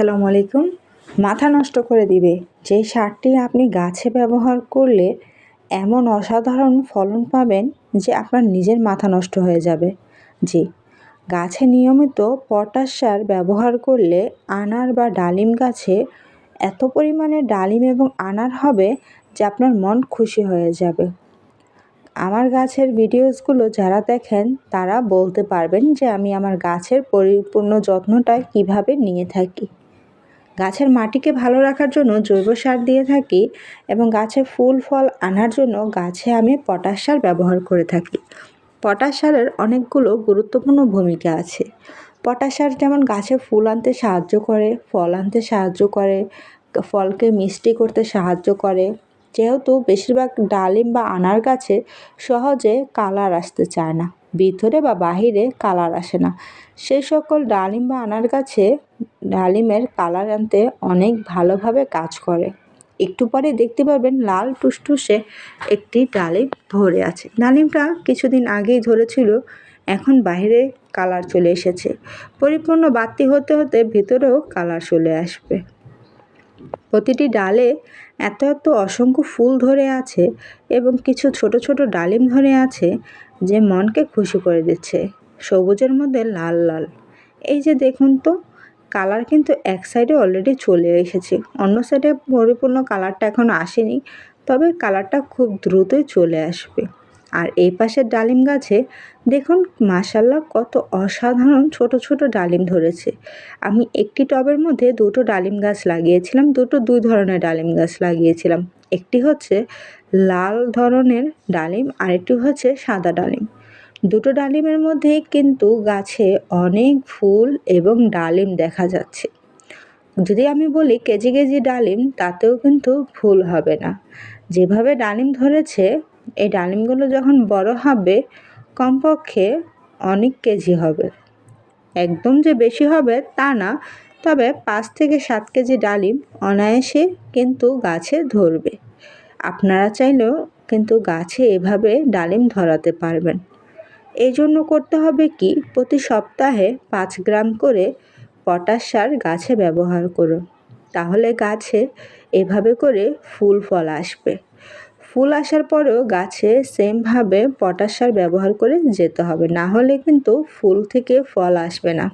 আসসালামু আলাইকুম। মাথা নষ্ট করে দিবে যে সারটি আপনি গাছে ব্যবহার করলে এমন অসাধারণ ফলন পাবেন যে আপনার নিজের মাথা নষ্ট হয়ে যাবে। জি, গাছে নিয়মিত পটাশ সার ব্যবহার করলে আনার বা ডালিম গাছে এত পরিমাণে ডালিম এবং আনার হবে যে আপনার মন খুশি হয়ে যাবে। আমার গাছের ভিডিওসগুলো যারা দেখেন তারা বলতে পারবেন যে আমি আমার গাছের পরিপূর্ণ যত্নটা কিভাবে নিয়ে থাকি। গাছের মাটিকে ভালো রাখার জন্য জৈব সার দিয়ে থাকি এবং গাছে ফুল ফল আনার জন্য গাছে আমি পটাশ সার ব্যবহার করে থাকি। পটাশ সারের অনেকগুলো গুরুত্বপূর্ণ ভূমিকা আছে। পটাশ সার যেমন গাছে ফুল আনতে সাহায্য করে, ফল আনতে সাহায্য করে, ফলকে মিষ্টি করতে সাহায্য করে। যেহেতু বেশিরভাগ ডালিম বা আনার গাছে সহজে কালার আসতে চায় না, ভিতরে বা বাহিরে কালার আসে না, সেই সকল ডালিম বা আনার গাছে ডালিমের কালার আনতে অনেক ভালোভাবে কাজ করে। একটু পরে দেখতে পাবেন লাল টুসটুসে একটি ডালিম ধরে আছে। ডালিমটা কিছুদিন আগেই ধরেছিল, এখন বাইরে কালার চলে এসেছে। পরিপূর্ণ বাড়তি হতে হতে ভেতরেও কালার চলে আসবে। প্রতিটি ডালে এত এত অসংখ্য ফুল ধরে আছে এবং কিছু ছোট ছোট ডালিম ধরে আছে যে মনকে খুশি করে দিচ্ছে। সবুজের মধ্যে লাল লাল, এই যে দেখুন তো, কালার কিন্তু এক সাইডে অলরেডি চলে এসেছে, অন্য সাইডে পরিপূর্ণ কালারটা এখনো আসেনি, তবে কালারটা খুব দ্রুতই চলে আসবে। আর এই পাশের ডালিম গাছে দেখুন মাশাআল্লাহ কত অসাধারণ ছোট ছোট ডালিম ধরেছে। আমি একটি টবের মধ্যে দুটো ডালিম গাছ লাগিয়েছিলাম, দুই ধরনের ডালিম গাছ লাগিয়েছিলাম। একটি হচ্ছে লাল ধরনের ডালিম, আরেকটি হচ্ছে সাদা ডালিম। দুটো ডালিমের মধ্যেই কিন্তু গাছে অনেক ফুল এবং ডালিম দেখা যাচ্ছে। যদি আমি বলি কেজি কেজি ডালিম, তাতেও কিন্তু ভুল হবে না। যেভাবে ডালিম ধরেছে, এই ডালিমগুলো যখন বড় হবে কমপক্ষে অনেক কেজি হবে। একদম যে বেশি হবে তা না, তবে 5 থেকে 7 কেজি ডালিম অনায়াসে কিন্তু গাছে ধরবে। আপনারা চাইলেও কিন্তু গাছে এভাবে ডালিম ধরাতে পারবেন। এই জন্য করতে হবে কি, প্রতি সপ্তাহে 5 গ্রাম করে পটাশ সার গাছে ব্যবহার করুন। তাহলে গাছে এভাবে করে ফুল ফল আসবে। ফুল আসার পরেও গাছে সেমভাবে পটাশ সার ব্যবহার করে যেতে হবে, না হলে কিন্তু ফুল থেকে ফল আসবে না।